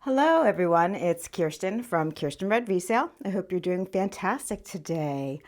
Hello everyone, it's Kirsten from Kierstenredresale. I hope you're doing fantastic today.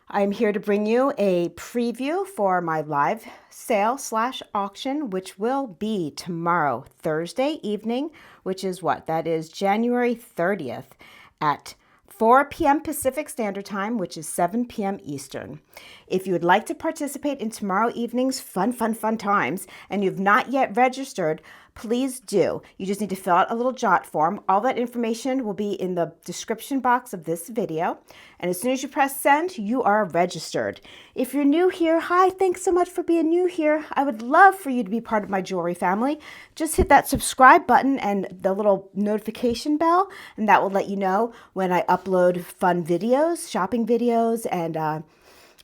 I'm here to bring you a preview for my live sale slash auction, which will be tomorrow, Thursday evening, which is what? That is January 30th at 4 p.m. Pacific Standard Time, which is 7 p.m. Eastern. If you would like to participate in tomorrow evening's fun times and you've not yet registered, please do. You just need to fill out a little jot form. All that information will be in the description box of this video. And as soon as you press send, you are registered. If you're new here, hi, thanks so much for being new here. I would love for you to be part of my jewelry family. Just hit that subscribe button and the little notification bell, and that will let you know when I upload fun videos, shopping videos, and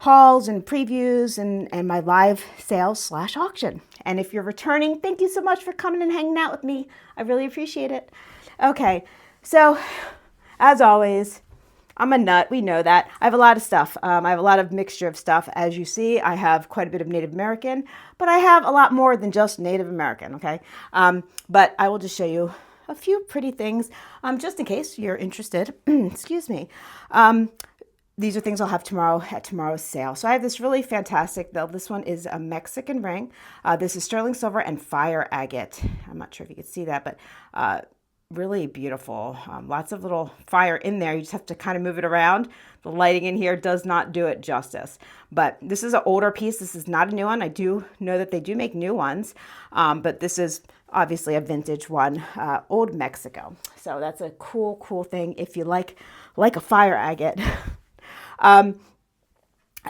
hauls and previews and my live sales slash auction. And if you're returning, thank you so much for coming and hanging out with me. I really appreciate it. Okay, so as always, I'm a nut. We know that. I have a lot of stuff. I have a lot of mixture of stuff. As you see, I have quite a bit of Native American, but I have a lot more than just Native American, okay? But I will just show you a few pretty things just in case you're interested. Excuse me. These are things I'll have tomorrow at tomorrow's sale. So I have this really fantastic, though. This one is a Mexican ring. This is sterling silver and fire agate. I'm not sure if you can see that, but really beautiful. Lots of little fire in there. You just have to kind of move it around. The lighting in here does not do it justice. But this is an older piece. This is not a new one. I do know that they do make new ones, but this is obviously a vintage one, old Mexico. So that's a cool thing if you like a fire agate.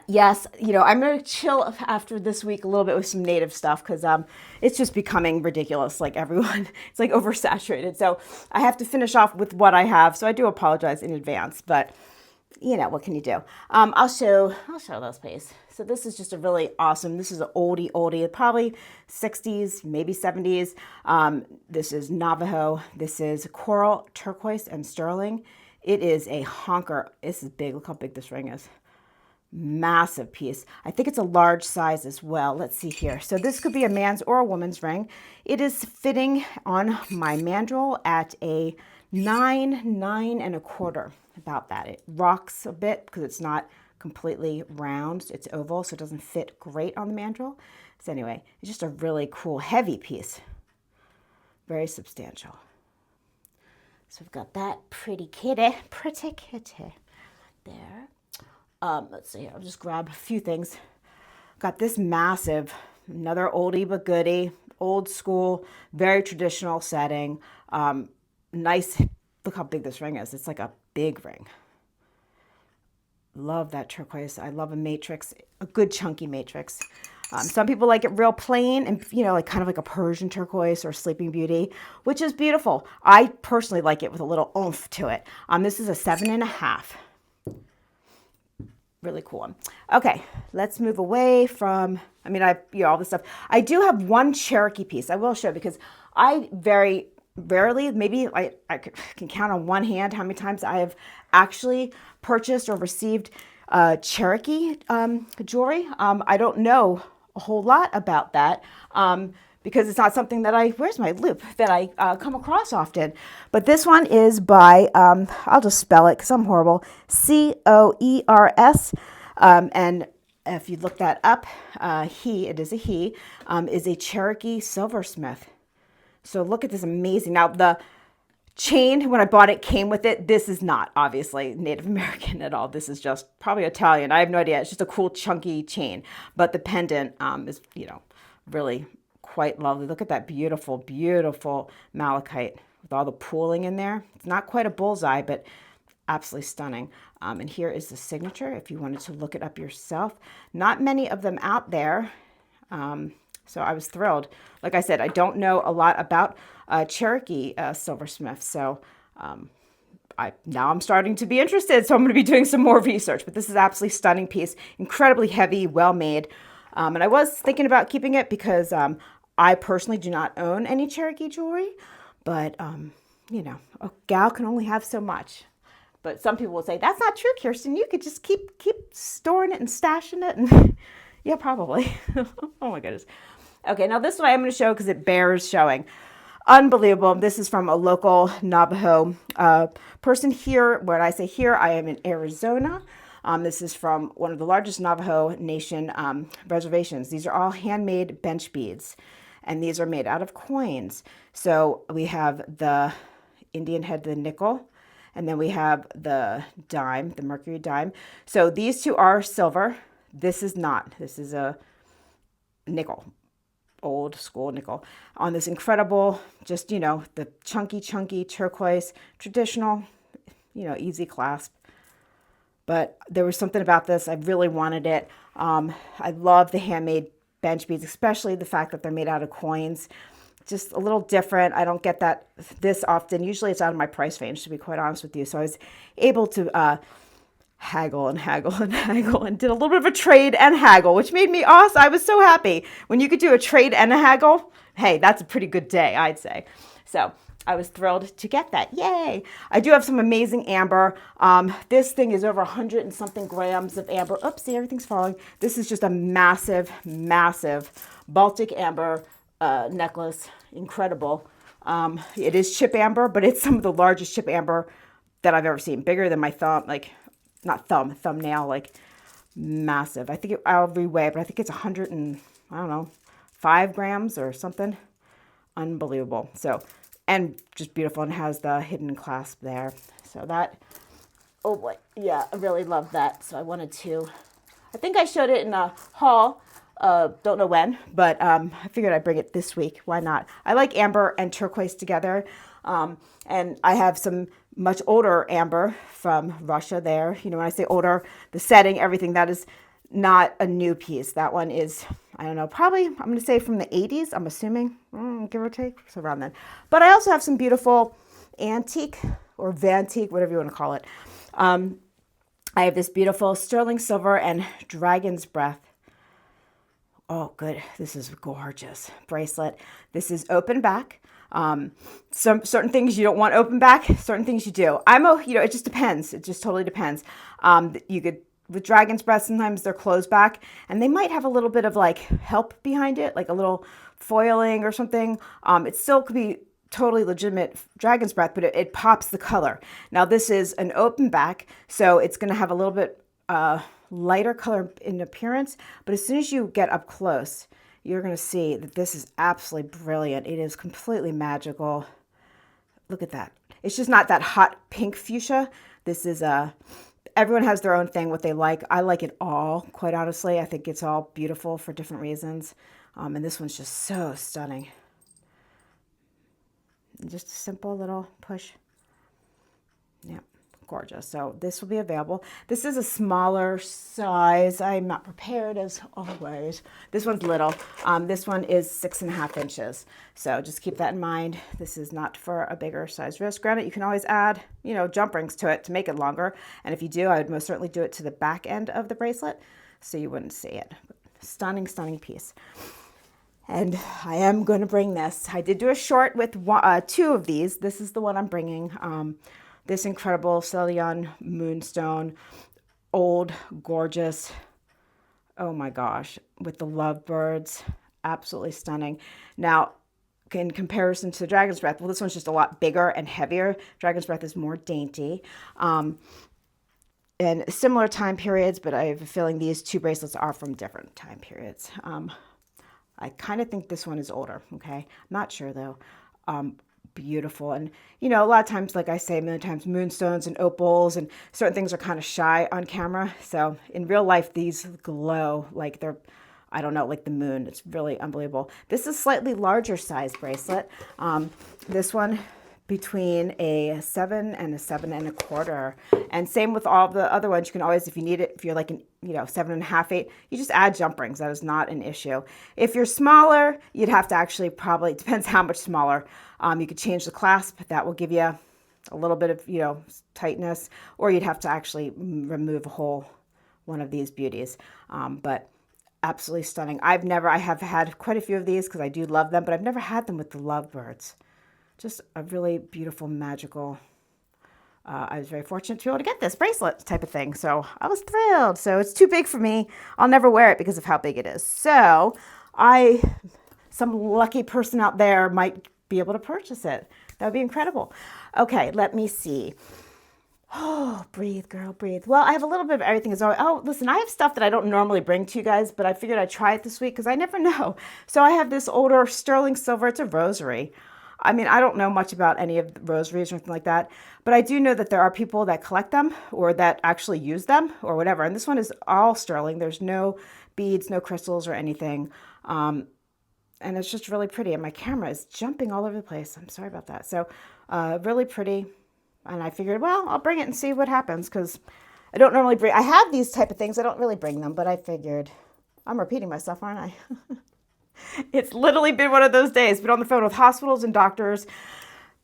Yes, you know, I'm going to chill after this week a little bit with some native stuff because it's just becoming ridiculous. Like everyone, it's like oversaturated. So I have to finish off with what I have. So I do apologize in advance, but you know, what can you do? I'll show those, please. So this is just a really awesome, this is an oldie, probably 60s, maybe 70s. This is Navajo. This is coral, turquoise, and sterling. It is a honker. This is big. Look how big this ring is. Massive piece. I think it's a large size as well. Let's see here. So this could be a man's or a woman's ring. It is fitting on my mandrel at a 9 1/4, about that. It rocks a bit because it's not completely round. It's oval, so it doesn't fit great on the mandrel. So anyway, it's just a really cool, heavy piece. Very substantial. So we've got that pretty kitty there. Let's see, I'll just grab a few things. Got this massive, another oldie but goodie, old school, very traditional setting. Nice, look how big this ring is. It's like a big ring. Love that turquoise. I love a matrix, a good chunky matrix. Some people like it real plain and, you know, like kind of like a Persian turquoise or Sleeping Beauty, which is beautiful. I personally like it with a little oomph to it. This is a 7 1/2. Really cool one. Okay, let's move away from, I mean, all this stuff. I do have one Cherokee piece I will show because I very rarely, maybe I can count on one hand how many times I have actually purchased or received Cherokee jewelry. I don't know a whole lot about that because it's not something that where's my loop, that I come across often. But this one is by, I'll just spell it because I'm horrible, Coers. And if you look that up, it is a Cherokee silversmith. So look at this amazing. Now the chain, when I bought it, came with it. This is not obviously Native American at all. This is just probably Italian. I have no idea. It's just a cool chunky chain. But the pendant is, you know, really quite lovely. Look at that beautiful malachite with all the pooling in there. It's not quite a bullseye, but absolutely stunning. And here is the signature if you wanted to look it up yourself. Not many of them out there. So I was thrilled. Like I said, I don't know a lot about Cherokee silversmith. So now I'm starting to be interested. So I'm going to be doing some more research. But this is absolutely stunning piece. Incredibly heavy, well made. And I was thinking about keeping it because I personally do not own any Cherokee jewelry. But, you know, a gal can only have so much. But some people will say, that's not true, Kirsten. You could just keep storing it and stashing it. And yeah, probably. Oh my goodness. Okay, now this one I'm going to show because it bears showing. Unbelievable. This is from a local Navajo person here. When I say here, I am in Arizona. This is from one of the largest Navajo Nation reservations. These are all handmade bench beads, and these are made out of coins. So we have the Indian head, the nickel, and then we have the dime, the mercury dime. So these two are silver. This is not. This is a nickel, old school nickel, on this incredible, just, you know, the chunky turquoise, traditional, you know, easy clasp. But there was something about this. I really wanted it. I love the handmade bench beads, especially the fact that they're made out of coins. Just a little different. I don't get that this often. Usually it's out of my price range, to be quite honest with you. So I was able to haggle and did a little bit of a trade and haggle, which made me awesome. I was so happy. When you could do a trade and a haggle, hey, that's a pretty good day, I'd say. So I was thrilled to get that. Yay. I do have some amazing amber. This thing is over 100 and something grams of amber. Oopsie, everything's falling. This is just a massive Baltic amber necklace. Incredible. It is chip amber, but it's some of the largest chip amber that I've ever seen. Bigger than my thumb, like not thumbnail, like massive. I think I'll reweigh it, but I think it's 100 and I don't know, 5 grams or something. Unbelievable. So, and just beautiful, and has the hidden clasp there. So that, oh boy, yeah, I really love that. So I wanted to, I think I showed it in a haul. Don't know when, but I figured I'd bring it this week. Why not? I like amber and turquoise together. And I have some much older amber from Russia there. You know, when I say older, the setting, everything, that is not a new piece. That one is, I don't know, probably, I'm going to say from the 80s, I'm assuming, give or take, so around then. But I also have some beautiful antique or vantique, whatever you want to call it. I have this beautiful sterling silver and dragon's breath. Oh, good. This is gorgeous bracelet. This is open back. Some certain things you don't want open back, certain things you do. You know, it just depends. It just totally depends. You could, with dragon's breath, sometimes they're closed back and they might have a little bit of like help behind it, like a little foiling or something. It still could be totally legitimate dragon's breath, but it pops the color. Now this is an open back, so it's going to have a little bit, lighter color in appearance, but as soon as you get up close, you're going to see that this is absolutely brilliant. It is completely magical. Look at that. It's just not that hot pink fuchsia. This is everyone has their own thing, what they like. I like it all, quite honestly. I think it's all beautiful for different reasons. And this one's just so stunning. Just a simple little push. Yeah. Gorgeous. So this will be available. This is a smaller size. I'm not prepared as always. This one's little. This one is 6.5 inches. So just keep that in mind. This is not for a bigger size wrist. Granted, you can always add, you know, jump rings to it to make it longer. And if you do, I would most certainly do it to the back end of the bracelet so you wouldn't see it. Stunning, stunning piece. And I am going to bring this. I did do a short with 2 of these. This is the one I'm bringing. This incredible Ceylon Moonstone, old, gorgeous, oh my gosh, with the lovebirds, absolutely stunning. Now, in comparison to Dragon's Breath, well, this one's just a lot bigger and heavier. Dragon's Breath is more dainty. And similar time periods, but I have a feeling these 2 bracelets are from different time periods. I kind of think this one is older, okay? I'm not sure though. Beautiful. And, you know, a lot of times, like I say a million times, moonstones and opals and certain things are kind of shy on camera. So in real life, these glow like they're, I don't know, like the moon. It's really unbelievable. This is slightly larger size bracelet. This one between a 7 and a 7.25. And same with all the other ones. You can always, if you need it, if you're like an, you know, 7.5, 8, you just add jump rings. That is not an issue. If you're smaller, you'd have to actually probably, it depends how much smaller. You could change the clasp. That will give you a little bit of, you know, tightness, or you'd have to actually remove a whole one of these beauties. But absolutely stunning. I have had quite a few of these because I do love them, but I've never had them with the lovebirds. Just a really beautiful, magical, I was very fortunate to be able to get this bracelet type of thing. So I was thrilled. So it's too big for me. I'll never wear it because of how big it is. So some lucky person out there might be able to purchase it. That would be incredible. Okay, let me see. Oh, breathe, girl, breathe. Well, I have a little bit of everything. Oh, listen, I have stuff that I don't normally bring to you guys, but I figured I'd try it this week because I never know. So I have this older sterling silver. It's a rosary. I mean, I don't know much about any of the rosaries or anything like that, but I do know that there are people that collect them or that actually use them or whatever. And this one is all sterling. There's no beads, no crystals or anything. And it's just really pretty. And my camera is jumping all over the place. I'm sorry about that. So really pretty. And I figured, well, I'll bring it and see what happens because I don't normally bring, I have these type of things. I don't really bring them, but I figured, I'm repeating myself, aren't I? It's literally been one of those days. Been on the phone with hospitals and doctors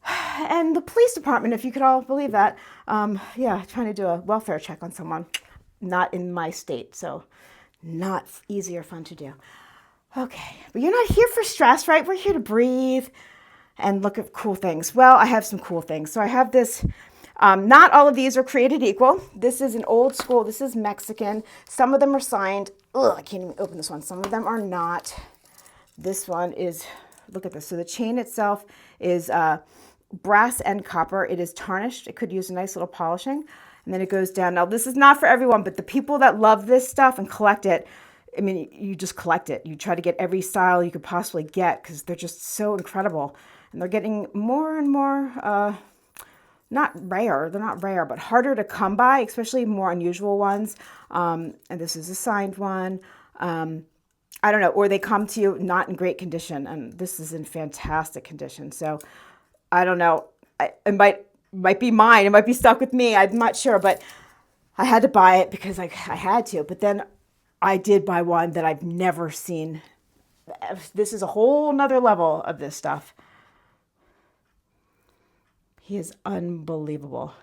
and the police department, if you could all believe that. Yeah, trying to do a welfare check on someone not in my state. So not easy or fun to do. Okay, but you're not here for stress, right? We're here to breathe and look at cool things. Well, I have some cool things. So I have this, not all of these are created equal. This is an old school, this is Mexican. Some of them are signed. Ugh, I can't even open this one. Some of them are not. This one is, look at this. So the chain itself is brass and copper. It is tarnished. It could use a nice little polishing. And then it goes down. Now, this is not for everyone, but the people that love this stuff and collect it, I mean, you just collect it. You try to get every style you could possibly get because they're just so incredible. And they're getting more and more, not rare, they're not rare, but harder to come by, especially more unusual ones. And this is a signed one. I don't know, or they come to you not in great condition, and this is in fantastic condition. So I don't know, it might be mine, it might be stuck with me, I'm not sure, but I had to buy it because I had to. But then I did buy one that I've never seen. This is a whole nother level of this stuff. He is unbelievable.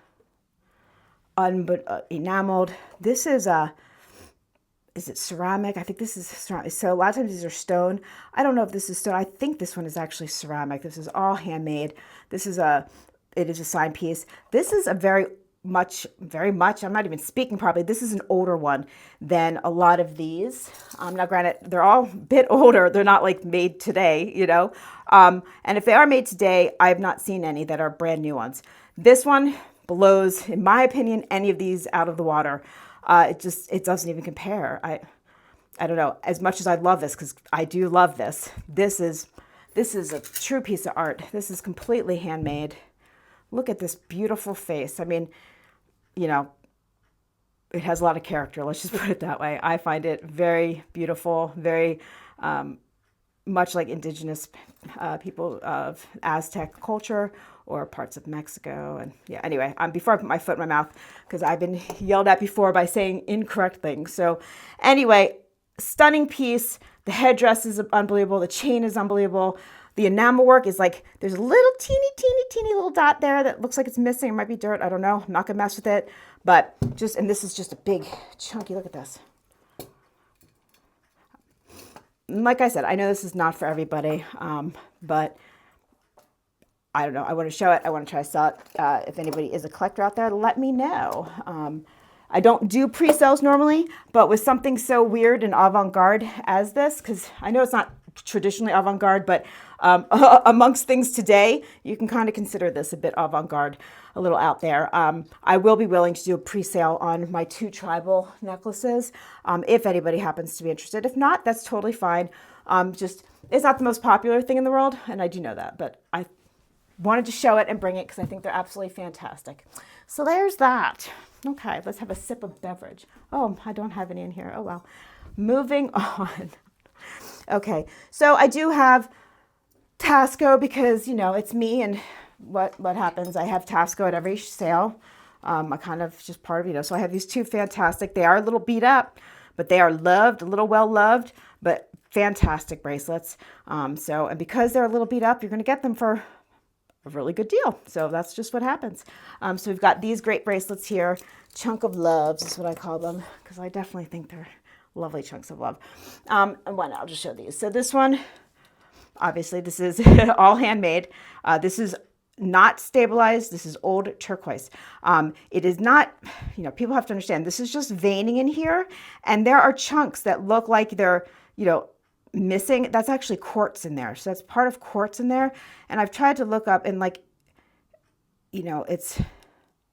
Enameled. This is it ceramic? I think this is ceramic. So a lot of times these are stone. I don't know if this is stone. I think this one is actually ceramic. This is all handmade. It is a signed piece. This is a very much, I'm not even speaking properly. This is an older one than a lot of these. Now granted, they're all a bit older. They're not like made today, you know. And if they are made today, I have not seen any that are brand new ones. This one blows, in my opinion, any of these out of the water. It doesn't even compare. I don't know, as much as I love this, because I do love this. This is a true piece of art. This is completely handmade. Look at this beautiful face. I mean, you know, it has a lot of character. Let's just put it that way. I find it very beautiful, very much like indigenous people of Aztec culture or parts of Mexico. And yeah, anyway, before I put my foot in my mouth, because I've been yelled at before by saying incorrect things. So anyway, stunning piece. The headdress is unbelievable. The chain is unbelievable. The enamel work is like, there's a little teeny little dot there that looks like it's missing. It might be dirt. I don't know. I'm not going to mess with it. But and this is just a big chunky, look at this. Like I said, I know this is not for everybody, but I don't know. I want to show it. I want to try to sell it. If anybody is a collector out there, let me know. I don't do pre-sales normally, but with something so weird and avant-garde as this, because I know it's not traditionally avant-garde, but amongst things today, you can kind of consider this a bit avant-garde, a little out there. I will be willing to do a pre-sale on my 2 tribal necklaces if anybody happens to be interested. If not, that's totally fine. It's not the most popular thing in the world, and I do know that, but I wanted to show it and bring it because I think they're absolutely fantastic. So there's that. Okay, let's have a sip of beverage. Oh, I don't have any in here. Oh, well. Moving on. Okay, so I do have Taxco because, you know, it's me, and what happens, I have Taxco at every sale. I kind of just part of, you know, so I have these 2 fantastic, they are a little beat up, but they are loved, a little well loved, but fantastic bracelets. And because they're a little beat up, you're going to get them for a really good deal. So that's just what happens. So we've got these great bracelets here. Chunk of loves is what I call them, because I definitely think they're lovely chunks of love. And one, I'll just show these. So this one, obviously this is all handmade. This is not stabilized. This is old turquoise. It is not, you know, people have to understand, this is just veining in here. And there are chunks that look like they're, you know, missing, that's actually quartz in there. So that's part of quartz in there. And I've tried to look up and like, you know, it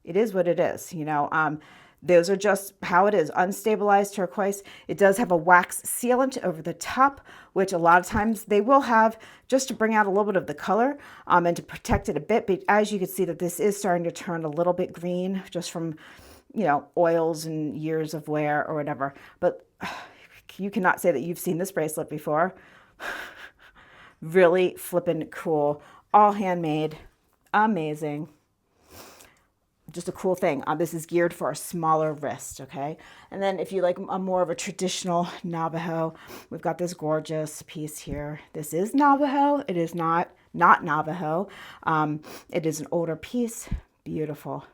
is what it is, you know. Those are just how it is. Unstabilized turquoise. It does have a wax sealant over the top, which a lot of times they will have just to bring out a little bit of the color and to protect it a bit. But as you can see that this is starting to turn a little bit green just from, you know, oils and years of wear or whatever. But you cannot say that you've seen this bracelet before. Really flippin' cool. All handmade. Amazing. Just a cool thing. This is geared for a smaller wrist, okay? And then if you like a more of a traditional Navajo, we've got this gorgeous piece here. This is Navajo. It is not Navajo. It is an older piece. Beautiful.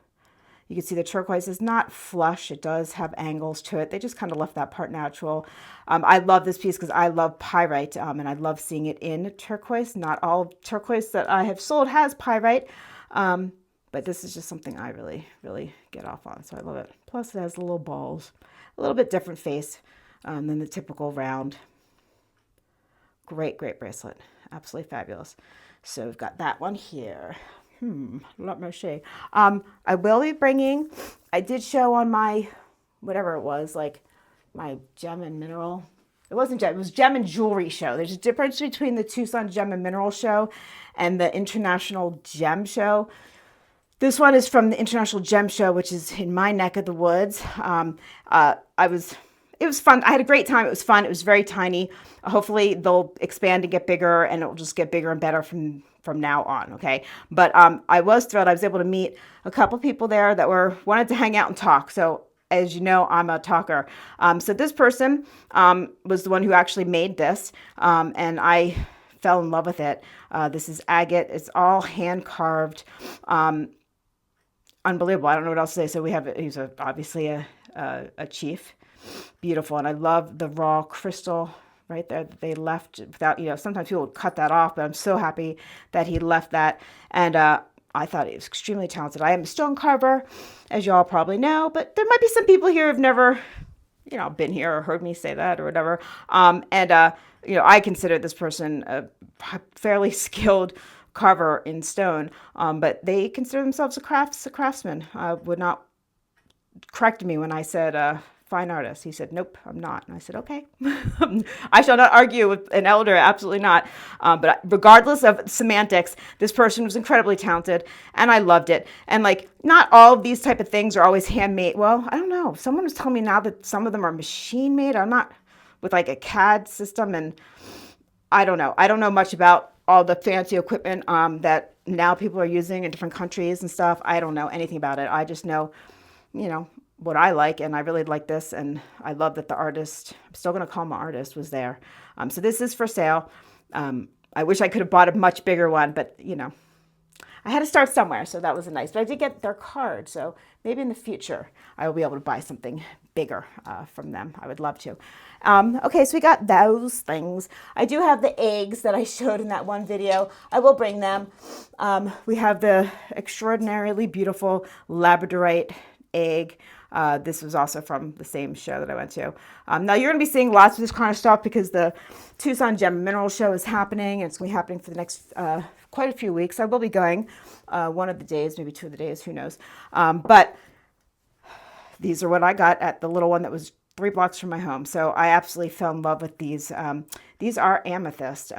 You can see the turquoise is not flush. It does have angles to it. They just kind of left that part natural. I love this piece because I love pyrite, and I love seeing it in turquoise. Not all turquoise that I have sold has pyrite. But this is just something I really, really get off on. So I love it. Plus it has the little balls. A little bit different face than the typical round. Great, great bracelet. Absolutely fabulous. So we've got that one here. Let me see. I will be bringing, I did show on my, whatever it was, like my gem and mineral. It wasn't gem, it was gem and jewelry show. There's a difference between the Tucson Gem and Mineral Show and the International Gem Show. This one is from the International Gem Show, which is in my neck of the woods. It was fun. I had a great time. It was fun. It was very tiny. Hopefully they'll expand and get bigger, and it will just get bigger and better from now on. Okay. But I was thrilled. I was able to meet a couple people there that wanted to hang out and talk. So as you know, I'm a talker. So this person was the one who actually made this, and I fell in love with it. This is agate. It's all hand carved. Unbelievable. I don't know what else to say. So he's obviously a chief. Beautiful. And I love the raw crystal right there that they left without, you know, sometimes people would cut that off, but I'm so happy that he left that. And I thought he was extremely talented. I am a stone carver, as you all probably know, but there might be some people here who've never, you know, been here or heard me say that or whatever. You know, I consider this person a fairly skilled carver in stone, but they consider themselves a craftsman. Would not correct me when I said fine artist. He said, nope, I'm not. And I said, okay. I shall not argue with an elder, absolutely not. But regardless of semantics, this person was incredibly talented, and I loved it. And like, not all of these type of things are always handmade. Well, I don't know. Someone was telling me now that some of them are machine made. I'm not with like a CAD system, and I don't know. I don't know much about all the fancy equipment that now people are using in different countries and stuff. I don't know anything about it. I just know, you know, what I like, and I really like this, and I love that the artist, I'm still going to call him an artist, was there. So this is for sale. I wish I could have bought a much bigger one, but, you know, I had to start somewhere, so that was nice. But I did get their card, so maybe in the future I will be able to buy something bigger from them. I would love to. Okay, so we got those things. I do have the eggs that I showed in that one video. I will bring them. We have the extraordinarily beautiful labradorite egg. This was also from the same show that I went to. Now you're going to be seeing lots of this kind of stuff because the Tucson Gem and Mineral Show is happening. It's going to be happening for the next quite a few weeks. I will be going one of the days, maybe 2 of the days, who knows. But these are what I got at the little one that was 3 blocks from my home. So I absolutely fell in love with these. These are amethyst.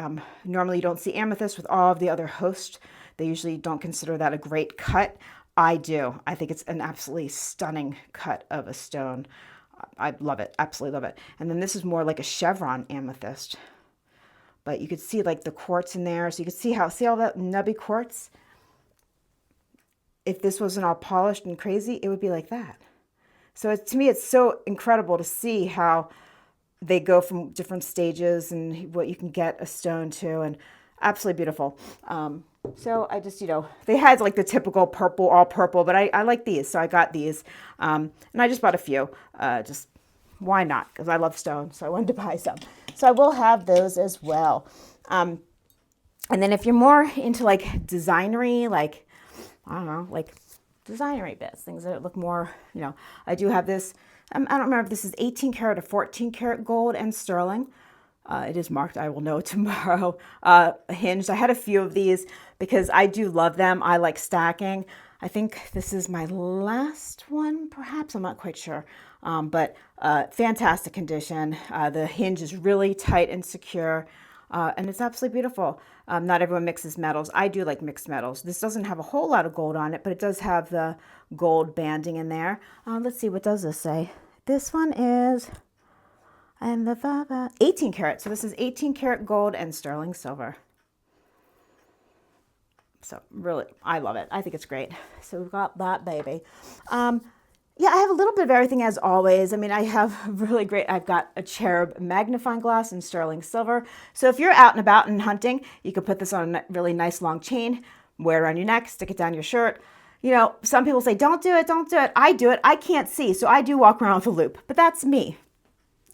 Normally you don't see amethyst with all of the other hosts. They usually don't consider that a great cut. I do. I think it's an absolutely stunning cut of a stone. I love it. Absolutely love it. And then this is more like a chevron amethyst. But you could see like the quartz in there. So you could see all that nubby quartz? If this wasn't all polished and crazy, it would be like that. So to me, it's so incredible to see how they go from different stages and what you can get a stone to, and absolutely beautiful. So I just, you know, they had like the typical purple, all purple, but I like these. So I got these, and I just bought a few, just why not? Because I love stone. So I wanted to buy some. So I will have those as well. And then if you're more into like designery, like, I don't know, like designery bits, things that look more, you know, I do have this. I don't remember if this is 18 karat or 14 karat gold and sterling. It is marked. I will know tomorrow. Hinged. I had a few of these because I do love them. I like stacking. I think this is my last one, perhaps. I'm not quite sure. But fantastic condition. The hinge is really tight and secure. And it's absolutely beautiful. Not everyone mixes metals. I do like mixed metals. This doesn't have a whole lot of gold on it, but it does have the gold banding in there. Let's see, what does this say? This one is... and the 18 karat. So this is 18 karat gold and sterling silver. So really, I love it. I think it's great. So we've got that baby. Yeah, I have a little bit of everything as always. I mean, I have really great, I've got a cherub magnifying glass in sterling silver. So if you're out and about and hunting, you can put this on a really nice long chain, wear it around your neck, stick it down your shirt. You know, some people say, don't do it, don't do it. I do it. I can't see, so I do walk around with a loop, but that's me.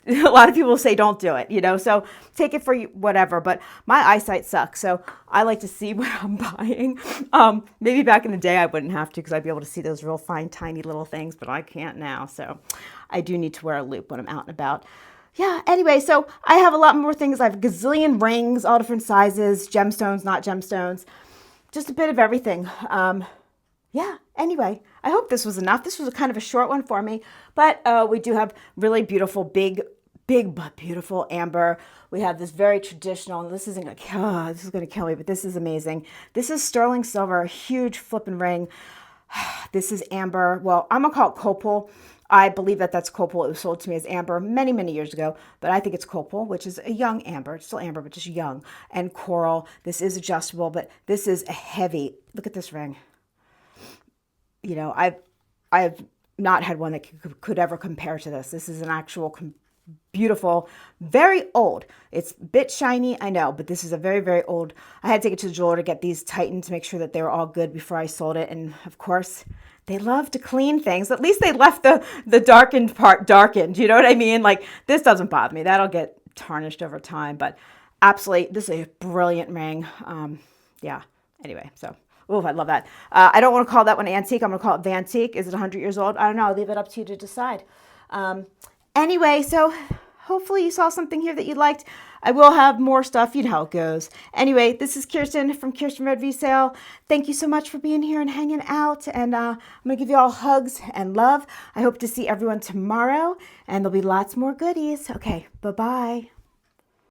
A lot of people say don't do it, you know, so take it for whatever, but my eyesight sucks, so I like to see what I'm buying. Maybe back in the day I wouldn't have to because I'd be able to see those real fine, tiny little things, but I can't now, so I do need to wear a loop when I'm out and about. Yeah, anyway, so I have a lot more things. I have a gazillion rings, all different sizes, gemstones, not gemstones, just a bit of everything. Yeah, anyway, I hope this was enough. This was a kind of a short one for me, but we do have really beautiful, big but beautiful amber. We have this very traditional, and this is going to kill me, but this is amazing. This is sterling silver, a huge flipping ring. This is amber. Well, I'm going to call it copal. I believe that that's copal. It was sold to me as amber many, many years ago, but I think it's copal, which is a young amber. It's still amber, but just young. And coral. This is adjustable, but this is a heavy. Look at this ring. You know, I've not had one that could ever compare to this. This is an actual beautiful, very old. It's a bit shiny, I know, but this is a very, very old. I had to take it to the jeweler to get these tightened to make sure that they were all good before I sold it. And of course, they love to clean things. At least they left the darkened part darkened. You know what I mean? Like, this doesn't bother me. That'll get tarnished over time. But absolutely, this is a brilliant ring. Yeah. Anyway, so. Oh, I love that. I don't want to call that one antique. I'm going to call it Vantique. Is it 100 years old? I don't know. I'll leave it up to you to decide. Anyway, so hopefully you saw something here that you liked. I will have more stuff. You know how it goes. Anyway, this is Kiersten from Kierstenredresale. Thank you so much for being here and hanging out. And I'm going to give you all hugs and love. I hope to see everyone tomorrow. And there'll be lots more goodies. Okay, bye-bye.